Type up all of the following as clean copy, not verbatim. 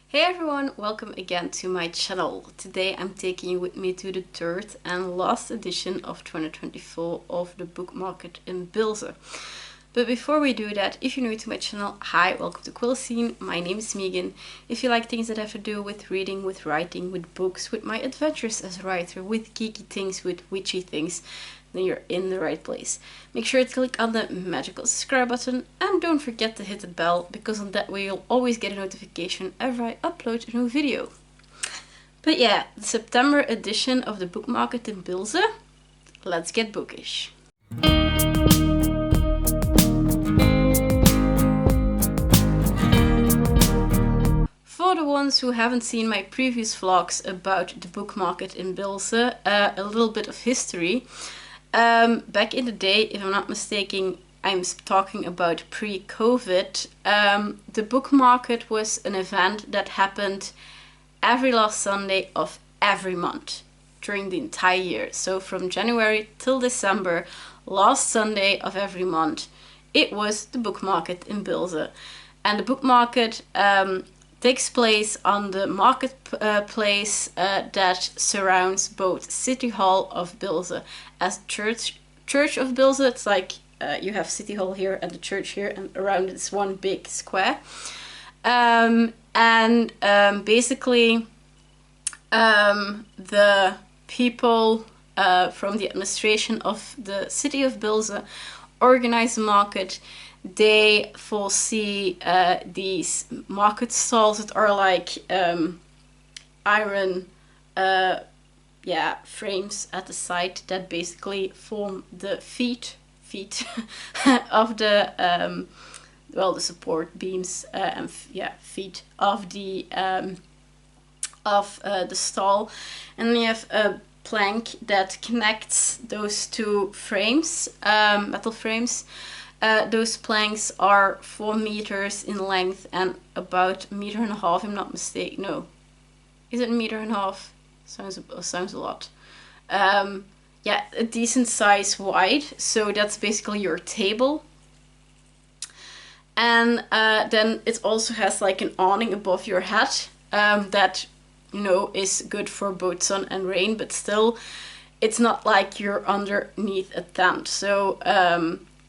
Hey everyone, welcome again to my channel. Today I'm taking you with me to the third and last edition of 2024 of the book market in Bilzen. But before we do that, if you're new to my channel, hi, welcome to Quillscene. My name is Megan. If you like things that have to do with reading, with writing, with books, with my adventures as a writer, with geeky things, with witchy things, then you're in the right place. Make sure to click on the magical subscribe button and don't forget to hit the bell, because on that way you'll always get a notification whenever I upload a new video. But yeah, the September edition of the book market in Bilzen. Let's get bookish. For the ones who haven't seen my previous vlogs about the book market in Bilzen, a little bit of history. Back in the day, if I'm not mistaken, I'm talking about pre-COVID, the book market was an event that happened every last Sunday of every month during the entire year. So from January till December, last Sunday of every month, it was the book market in Bilzen. And the book market takes place on the marketplace that surrounds both City Hall of Bilzen as Church of Bilzen. It's like you have City Hall here and the church here, and around it's one big square. Basically the people from the administration of the city of Bilzen organize the market. They foresee these market stalls that are like iron frames at the side that basically form the feet of the the support beams and feet of the stall. And then you have a plank that connects those two frames, metal frames. Those planks are 4 meters in length and about 1.5 meters, if I'm not mistaken. No, is it 1.5 meters? Sounds a lot. A decent size wide. So that's basically your table. And then it also has like an awning above your head that is good for both sun and rain, but still, it's not like you're underneath a tent. So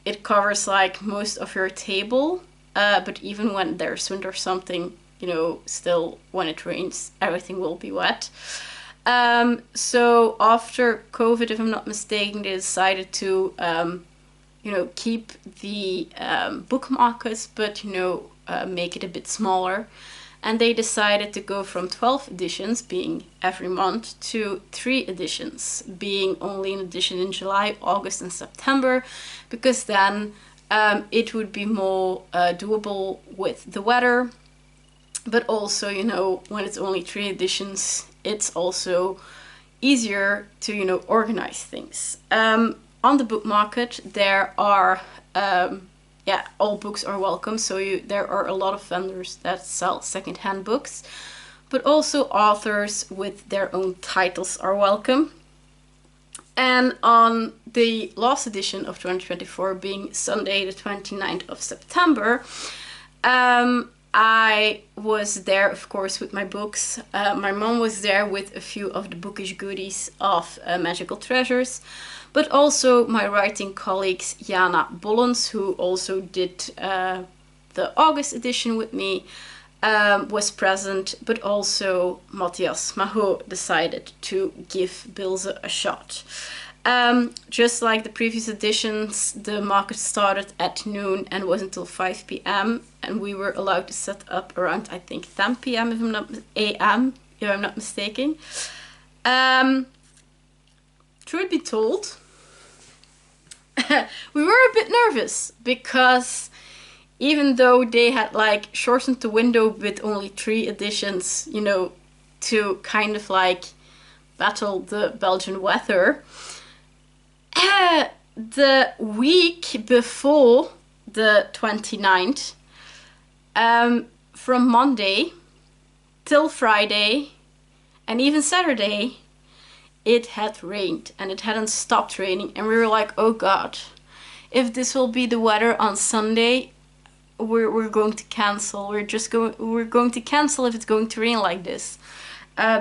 it covers like most of your table, but even when there's wind or something, still when it rains, everything will be wet. So after COVID, if I'm not mistaken, they decided to, keep the book markets, but, make it a bit smaller. And they decided to go from 12 editions, being every month, to 3 editions, being only an edition in July, August and September, because then it would be more doable with the weather. But also, when it's only 3 editions, it's also easier to, organize things. On the book market, there are all books are welcome. So there are a lot of vendors that sell secondhand books, but also authors with their own titles are welcome. And on the last edition of 2024, being Sunday the 29th of September, I was there, of course, with my books. My mom was there with a few of the bookish goodies of Magical Treasures. But also my writing colleagues Jana, Bollens, who also did the August edition with me, was present. But also Mathias, Maho, decided to give Bilzen a shot. Just like the previous editions, the market started at noon and was until 5 p.m. And we were allowed to set up around, I think, 10 p.m. if I'm not mistaken. Truth be told, we were a bit nervous, because even though they had like shortened the window with only 3 editions, to kind of like battle the Belgian weather, the week before the 29th, from Monday till Friday and even Saturday, it had rained, and it hadn't stopped raining. And we were like, oh god, if this will be the weather on Sunday, we're going to cancel. We're going to cancel if it's going to rain like this,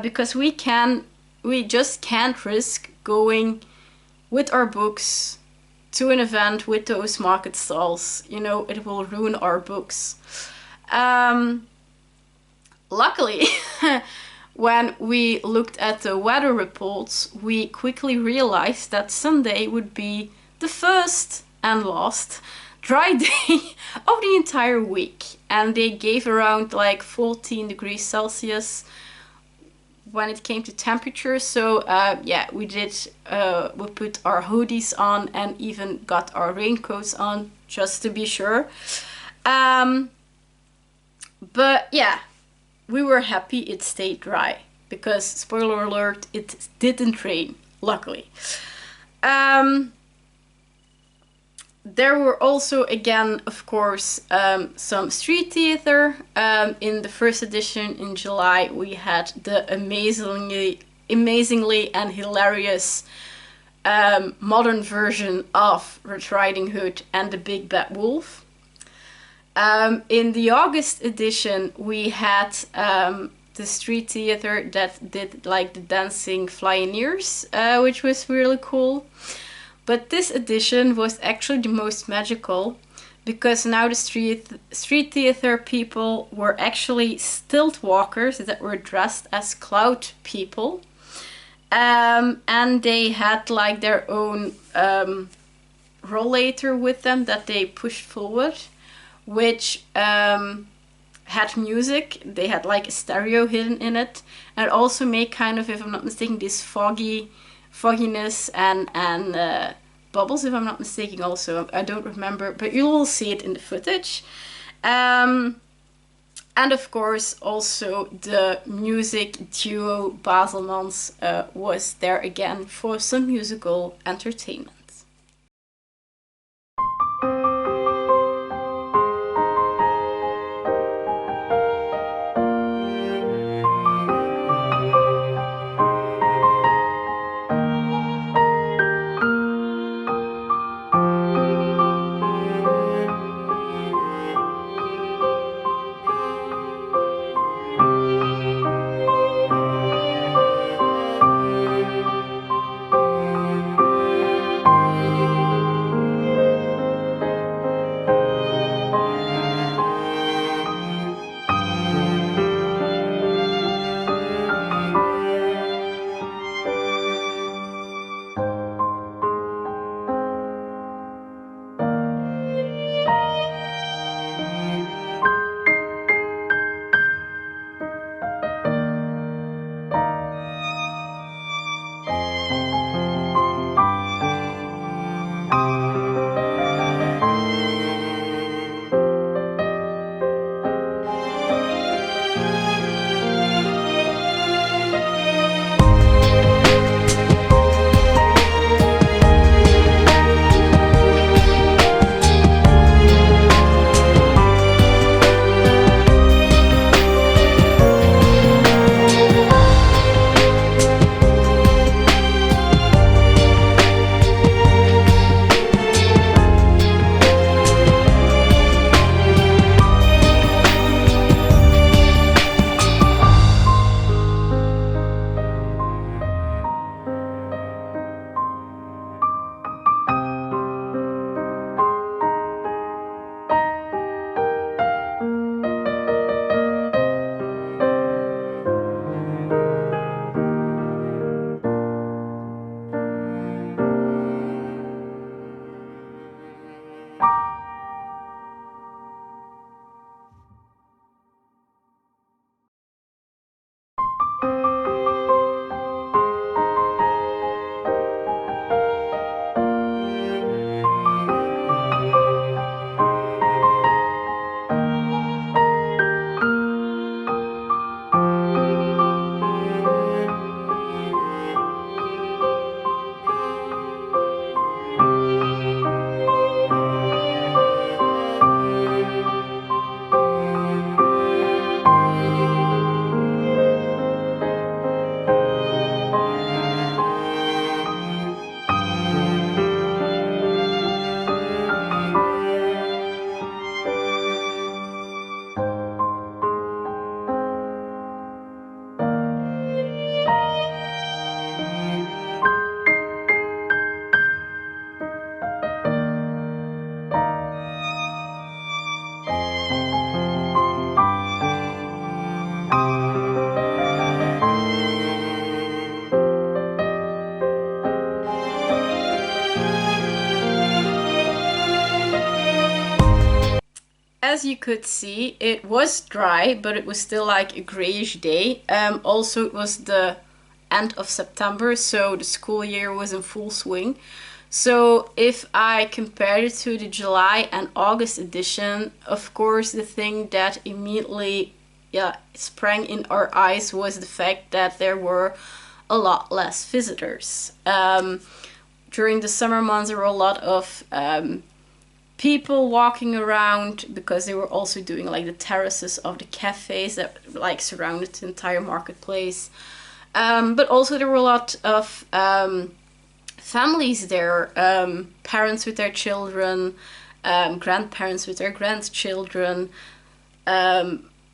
because we just can't risk going with our books to an event with those market stalls. You know, it will ruin our books. Luckily, when we looked at the weather reports, we quickly realized that Sunday would be the first and last dry day of the entire week. And they gave around like 14 degrees Celsius when it came to temperature. So yeah, we put our hoodies on and even got our raincoats on just to be sure. But yeah, we were happy it stayed dry, because spoiler alert, it didn't rain, luckily. There were also, again, of course, some street theater. In the first edition in July, we had the amazingly and hilarious modern version of Red Riding Hood and the Big Bad Wolf. In the August edition, we had the street theater that did like the dancing flyers, which was really cool. But this edition was actually the most magical, because now the street theater people were actually stilt walkers that were dressed as cloud people. And they had like their own rollator with them that they pushed forward, which had music. They had like a stereo hidden in it, and also made kind of, if I'm not mistaken, this fogginess and bubbles, if I'm not mistaken also. I don't remember, but you will see it in the footage. And of course also the music duo Baselmans was there again for some musical entertainment. you could see, it was dry, but it was still like a grayish day. Also, it was the end of September, so the school year was in full swing. So if I compared it to the July and August edition, of course, the thing that immediately sprang in our eyes was the fact that there were a lot less visitors. During the summer months, there were a lot of people walking around, because they were also doing like the terraces of the cafes that like surrounded the entire marketplace. But also there were a lot of families there, parents with their children, grandparents with their grandchildren,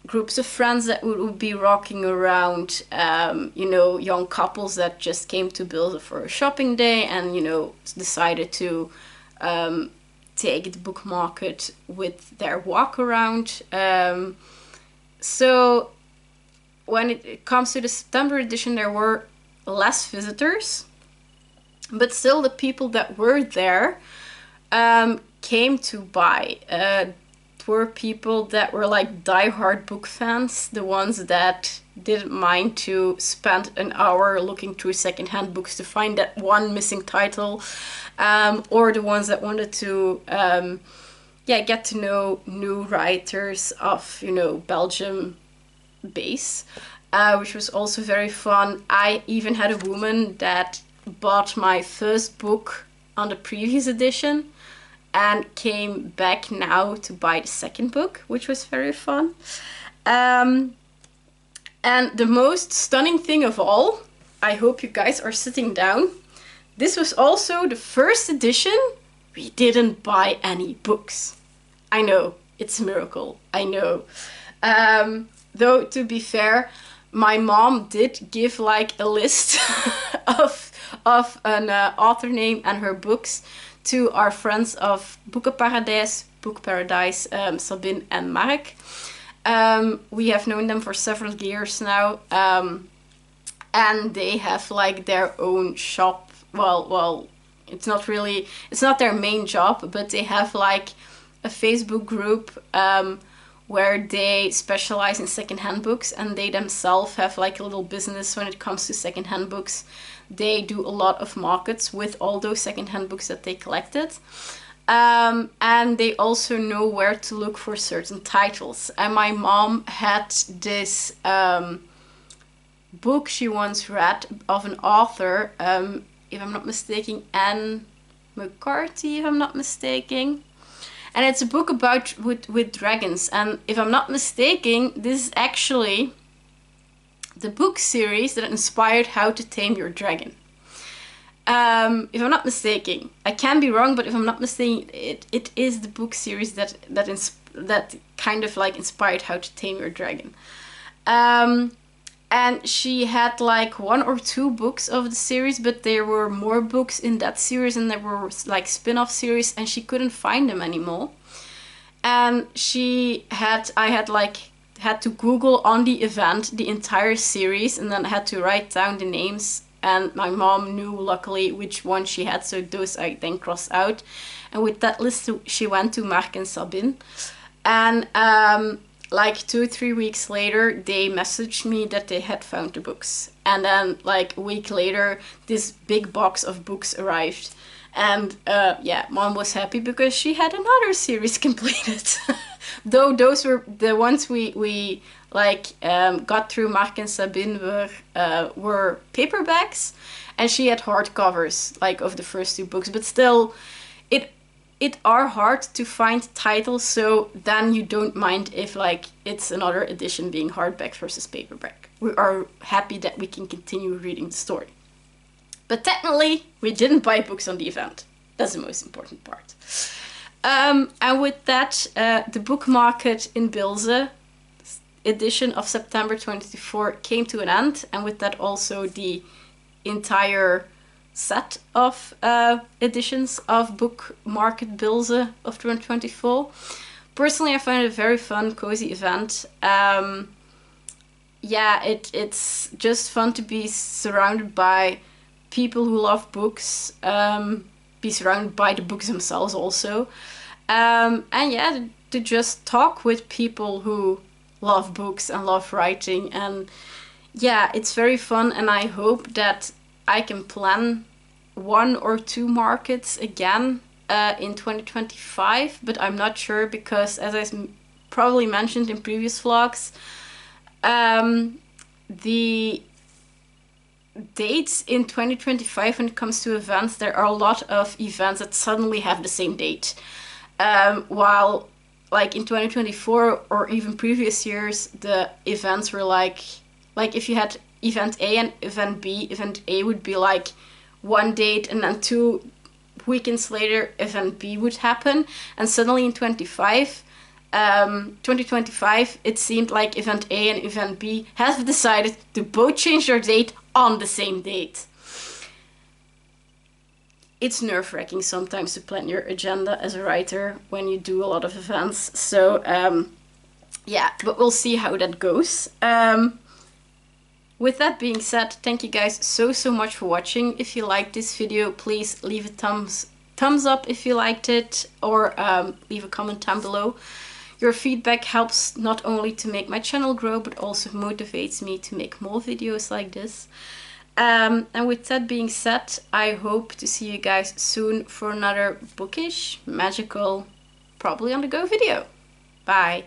groups of friends that would be walking around, you know, young couples that just came to Bilzen for a shopping day and, you know, decided to take the book market with their walk around. So when it comes to the September edition, there were less visitors, but still the people that were there came to buy. Were people that were like diehard book fans, the ones that didn't mind to spend an hour looking through secondhand books to find that one missing title, or the ones that wanted to get to know new writers of, you know, Belgium base, which was also very fun. I even had a woman that bought my first book on the previous edition and came back now to buy the second book, which was very fun. And the most stunning thing of all, I hope you guys are sitting down, this was also the first edition we didn't buy any books. I know, it's a miracle, I know. Though, to be fair, my mom did give like a list of an author name and her books to our friends of Book Paradise, Sabine and Mark. We have known them for several years now, and they have like their own shop. Well, it's not their main job, but they have like a Facebook group where they specialize in secondhand books, and they themselves have like a little business when it comes to secondhand books. They do a lot of markets with all those secondhand books that they collected. And they also know where to look for certain titles. And my mom had this book she once read of an author, if I'm not mistaken, Anne McCarthy, if I'm not mistaken. And it's a book about with dragons. And if I'm not mistaken, this is actually the book series that inspired How to Tame Your Dragon. If I'm not mistaken, I can be wrong, but if I'm not mistaken, it is the book series that kind of like inspired How to Tame Your Dragon. And she had like 1 or 2 books of the series, but there were more books in that series, and there were like spin-off series, and she couldn't find them anymore. And I had to Google on the event the entire series, and then I had to write down the names, and my mom knew luckily which one she had, so those I then crossed out. And with that list she went to Mark and Sabine, and like 2-3 weeks later they messaged me that they had found the books. And then like a week later this big box of books arrived, and mom was happy because she had another series completed. Though those were the ones we got through Mark and Sabine were paperbacks, and she had hardcovers like of the first 2 books. But still, it are hard to find titles, so then you don't mind if like it's another edition being hardback versus paperback. We are happy that we can continue reading the story. But technically, we didn't buy books on the event. That's the most important part. And with that, the book market in Bilzen edition of September 2024 came to an end. And with that also the entire set of editions of Book Market Bilzen of 2024. Personally, I found it a very fun, cozy event. It's just fun to be surrounded by people who love books, be surrounded by the books themselves also. The to just talk with people who love books and love writing. And yeah, it's very fun, and I hope that I can plan 1 or 2 markets again in 2025, but I'm not sure because, as I probably mentioned in previous vlogs, the dates in 2025 when it comes to events, there are a lot of events that suddenly have the same date. While like in 2024 or even previous years, the events were like if you had event A and event B, event A would be like one date, and then 2 weekends later event B would happen. And suddenly in 2025 it seemed like event A and event B have decided to both change their date on the same date. It's nerve-wracking sometimes to plan your agenda as a writer when you do a lot of events. So yeah, but we'll see how that goes. With that being said, thank you guys so much for watching. If you liked this video, please leave a thumbs up if you liked it, or leave a comment down below. Your feedback helps not only to make my channel grow, but also motivates me to make more videos like this. And with that being said, I hope to see you guys soon for another bookish, magical, probably on the go video. Bye!